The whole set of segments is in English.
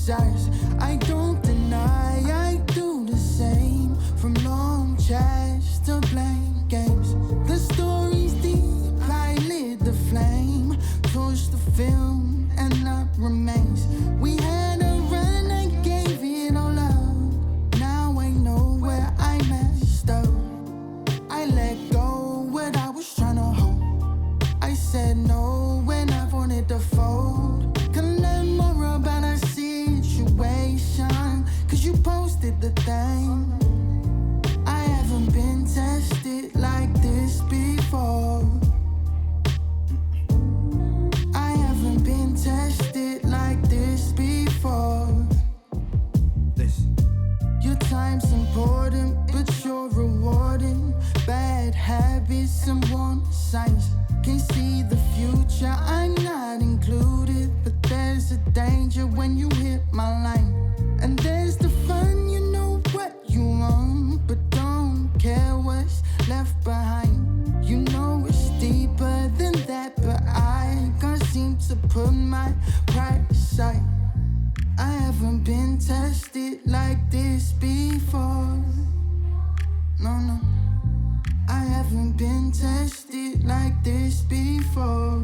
desires. I don't deny, I do the same. From long chats to blank games. The story's deep, I lit the flame. Torched the film and the remains. We had a run, I gave it all up. Now I know where I messed up. I let go what I was trying to hold. I said no when I wanted to fold. Can learn more about our situation, cause you posted the thing. I haven't been tested like this before. I haven't been tested like this before. Your time's important, but you're rewarding bad habits and warning signs. Can't see the future, I'm not included. But there's a danger when you hit my line. And there's the fun, you know what you want, but don't care what's left behind. You know it's deeper than that, but I can't seem to put my pride aside. I haven't been tested like this before. No, no. I haven't been tested like this before.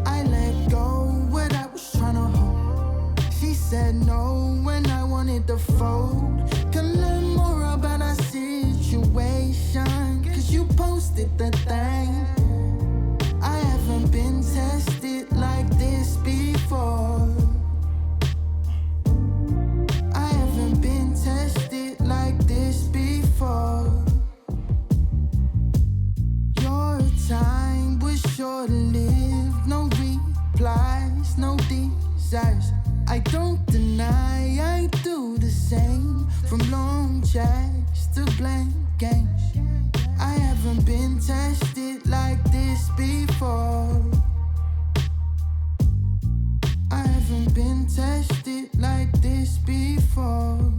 I let go what I was trying to hold. She said no when I wanted to fold. Can learn more about our situation, cause you posted the thing. I haven't been tested like this before. I haven't been tested like this before. Your time was short lived. No replies, no desires. I don't deny, I do the same. From long chats to blank games. I haven't been tested like this before. I haven't been tested like this before.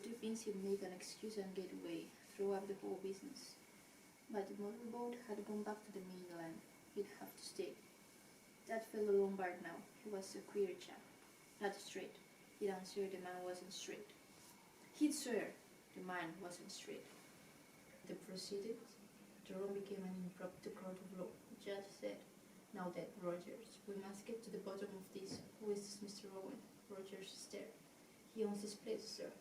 to Vince he'd make an excuse and get away, throw up the whole business. But the motorboat had gone back to the mainland. He'd have to stay. That fellow Lombard now, he was a queer chap. Not straight. He'd answer the man wasn't straight. He'd swear the man wasn't straight. The proceedings, Jerome became an impromptu court of law. The judge said, "Now then, Rogers, we must get to the bottom of this. Who is this Mr. Owen?" Rogers stared. "He owns this place, sir."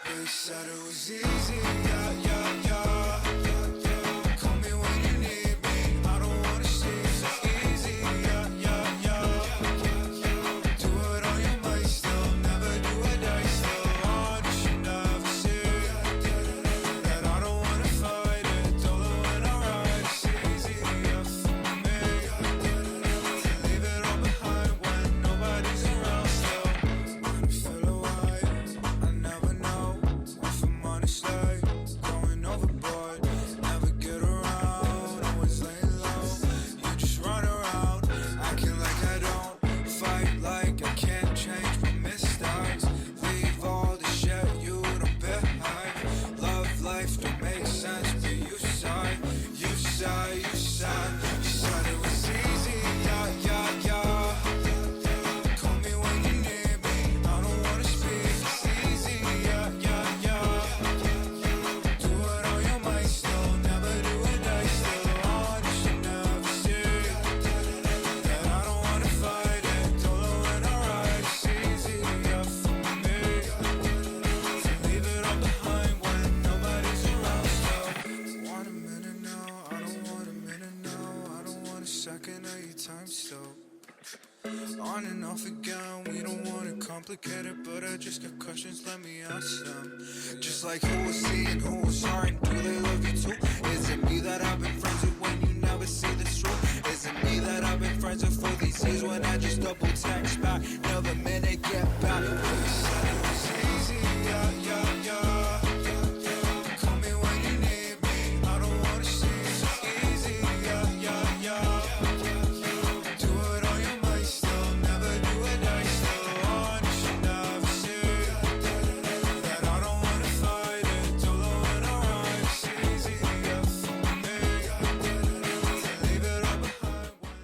They said it was easy, yeah, yeah, yeah. Call me when you need me. I don't wanna see so easy, yeah, yeah, yeah. Do it on your mind still, never do it die still. Oh, you should never see that I don't wanna fight it. Don't know when I ride, it's easy, yeah, for me to leave it all behind when nobody's around still. When I feel alive, I never know if I'm honest, like going overboard. Never get around, always laying low. You just run around, acting like I don't fight, like I can't change my mistakes. Leave all the shit you don't behind. Love life don't make sense, but you said, you said, you said, you said it was easy, yeah, yeah, yeah. Call me when you need me. I don't wanna speak, it's easy, yeah, yeah, yeah. Do it on your mind still, never do it die still. Oh, you should never see that I don't wanna fight it. Don't know when I ride, it's easy, yeah, for me to leave it all behind when nobody's around still. Want a minute now, I don't want a minute now. I don't want a second of your time still. On and off again, we don't wanna complicate it, but I just got questions, let me ask them. Just like who was seeing, who was sorry, do they love you too? Is it me that I've been friends with when you never see the truth? Is it me that I've been friends with for these years when I just double text back, never meant to get back? They said it was easy, yeah, yeah, yeah. Call me when you need me, I don't wanna see so easy, yeah, yeah, yeah. Do it on your mind still, never do it die still. Oh, you should never see that I don't wanna fight it. Don't know when I ride, it's easy, yeah, for me to leave it all behind when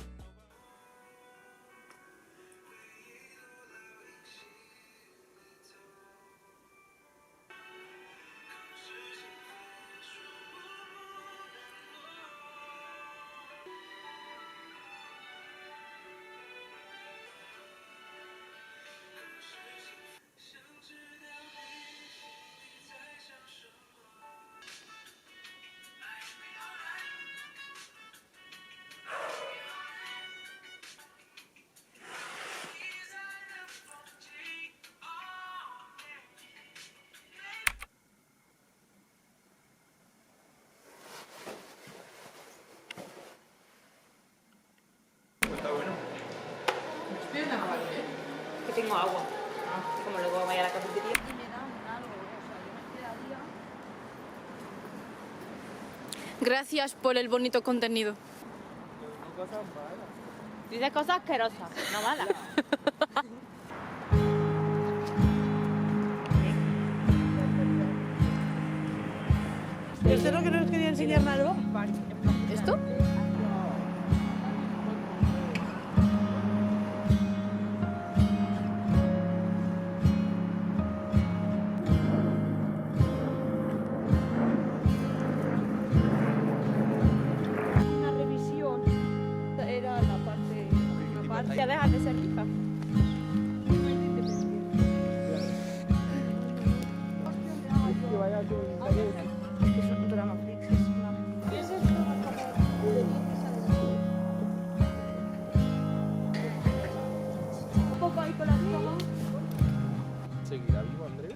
Como luego vaya a la cafetería. Gracias por el bonito contenido. Dice cosas asquerosas, no malas. ¿Esto es lo que nos quería enseñar Nalva? ¿Esto? Una revisión era la parte... Ya dejas de ser rica. Es un drama fix, es una... Un poco ahí con la toma. ¿Seguirá vivo Andrés?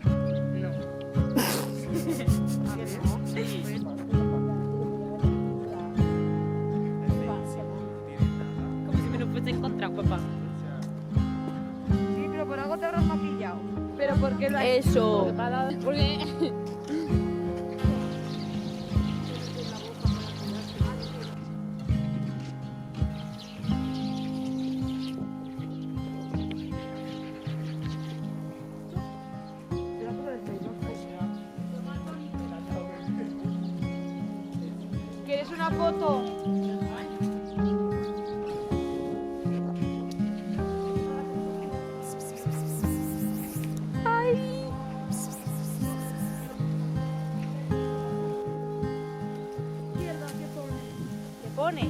Como si me lo fuese encontrado, papá. Sí, pero por algo te habrás maquillado. Pero ¿por qué lo has hecho? Eso. Porque... ¿Quieres una foto? ¿Qué pone?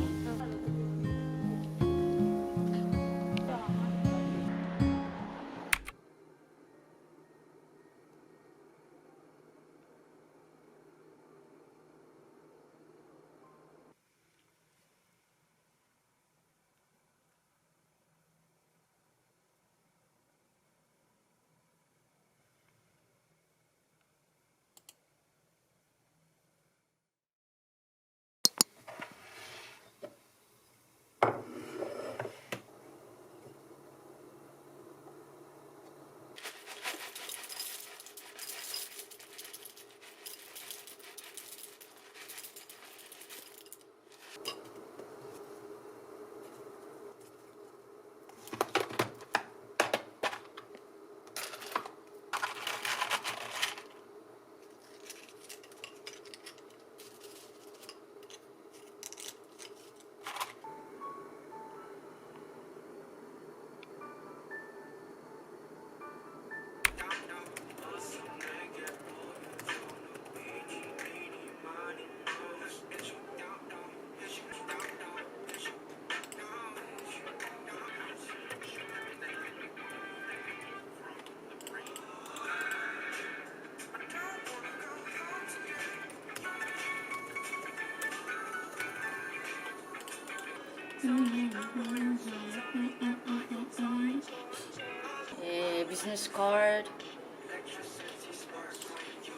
Business card.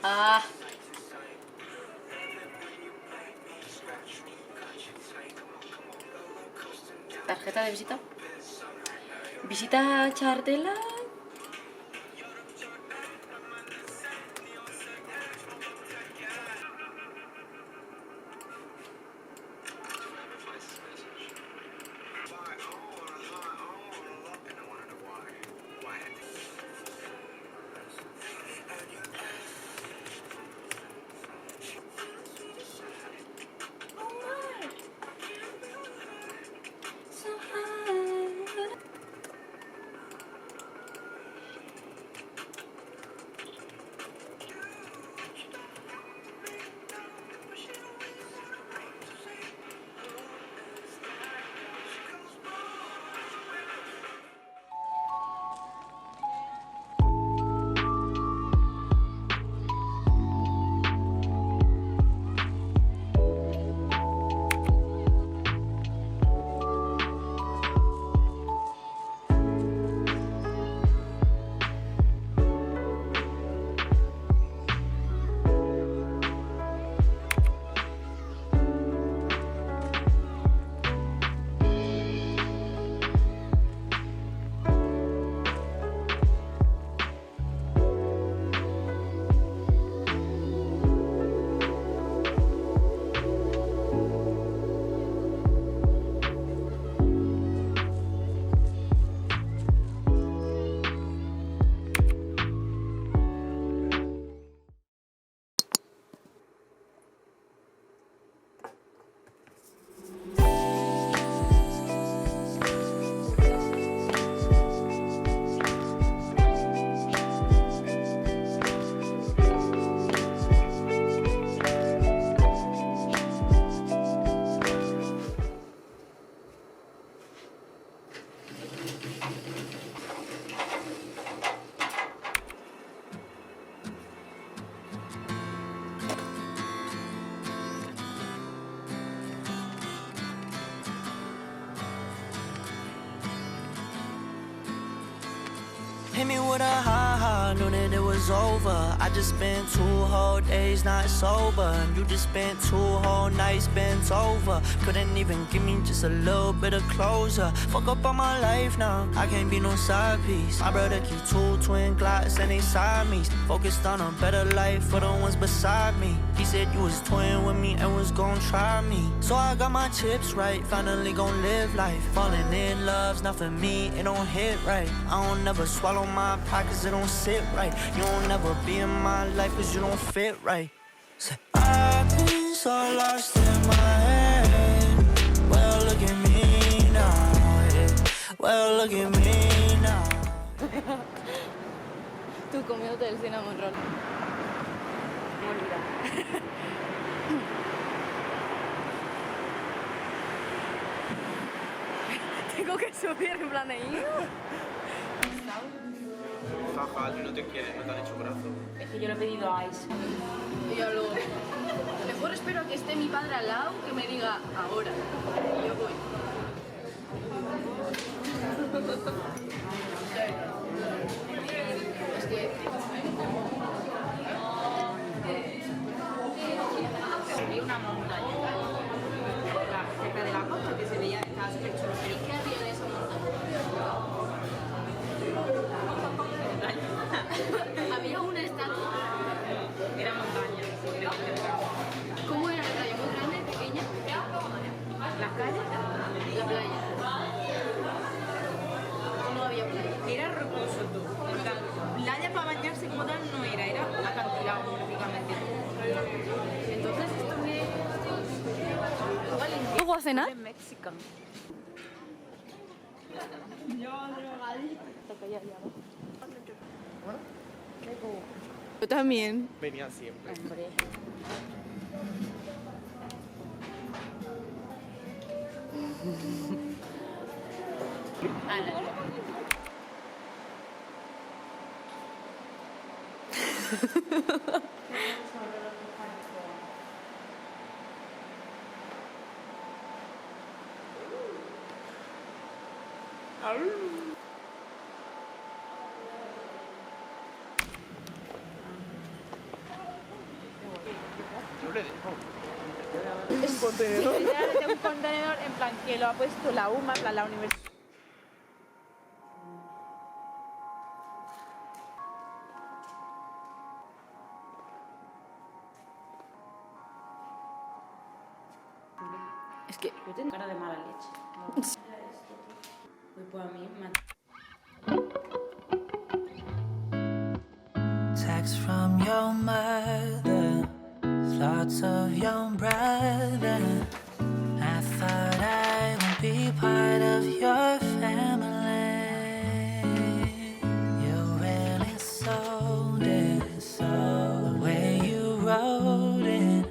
Ah. Tarjeta de visita. Visita Chartela. Hit me with a ha-ha, knew that it was over. I just spent 2 whole days not sober, and you just spent 2 whole nights bent over. Couldn't even give me just a little bit of closure. Fuck up on my life now, I can't be no side piece. My brother keep 2 twin Glocks and they side me. Focused on a better life for the ones beside me. He said you was twin with me and was gon' try me. So I got my chips right, finally gon' live life. Falling in love's not for me, it don't hit right. I don't never swallow my pockets, it don't sit right. You don't never be in my life cause you don't fit right. Say, I've been so lost in my head. Well, look at me now, yeah. Well, look at me now. Tú comiéndote el cinnamon roll. Molida. Tengo que subir en plan de... Jaja, tú no te quieres, no te han hecho brazo. Es que yo le he pedido ice. Y yo luego... Mejor espero a que esté mi padre al lado que me diga ahora. Y yo voy. Es que... Había una montaña cerca de la costa que se veía, estaba súper chulo. ¿Y qué había en esa montaña? Había una estatua. Era montaña. ¿Cómo era la playa? ¿Muy grande? ¿Pequeña? ¿La calle? La playa. No había playa. Era rocoso todo. En plan, playa para bañarse como tal no era, era acantilado prácticamente. Entonces esto que... ¿Luego a cenar? En México. Yo también. Venía siempre. Hombre. Yo le dejo. Un contenedor. De un contenedor en plan que lo ha puesto la UMA, en plan la universidad. Es que yo tengo cara de mala leche. Pues a mí me... Text from your mother, thoughts of your brother. I thought I would be part of your family. You really sold it, so the way you wrote it,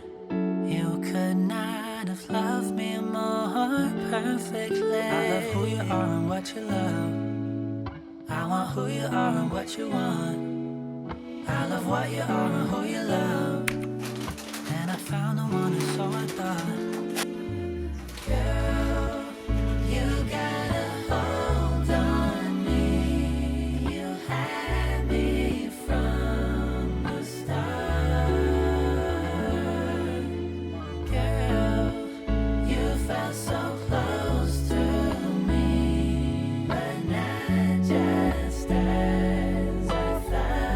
you could not have loved me more perfectly. I love who you are and what you love. I want who you are and what you want. I love what you are and who you love. And I found the one who's so I thought. Girl, you gotta hold on me. You had me from the start. Girl, you felt so close to me, but not just as I thought.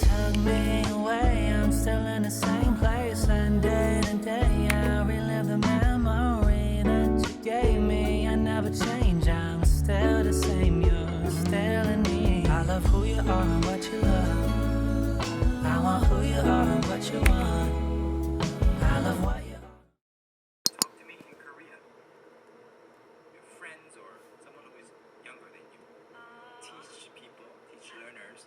Took me away, I'm still in the same place, and day to day I relive the memory that you gave me. I never change, I'm still the same, you're still in me. I love who you are and what you love. I want who you are and what you want. I love what you are. Talk to me in Korea. Your friends or someone who is younger than you. Teach people, teach learners.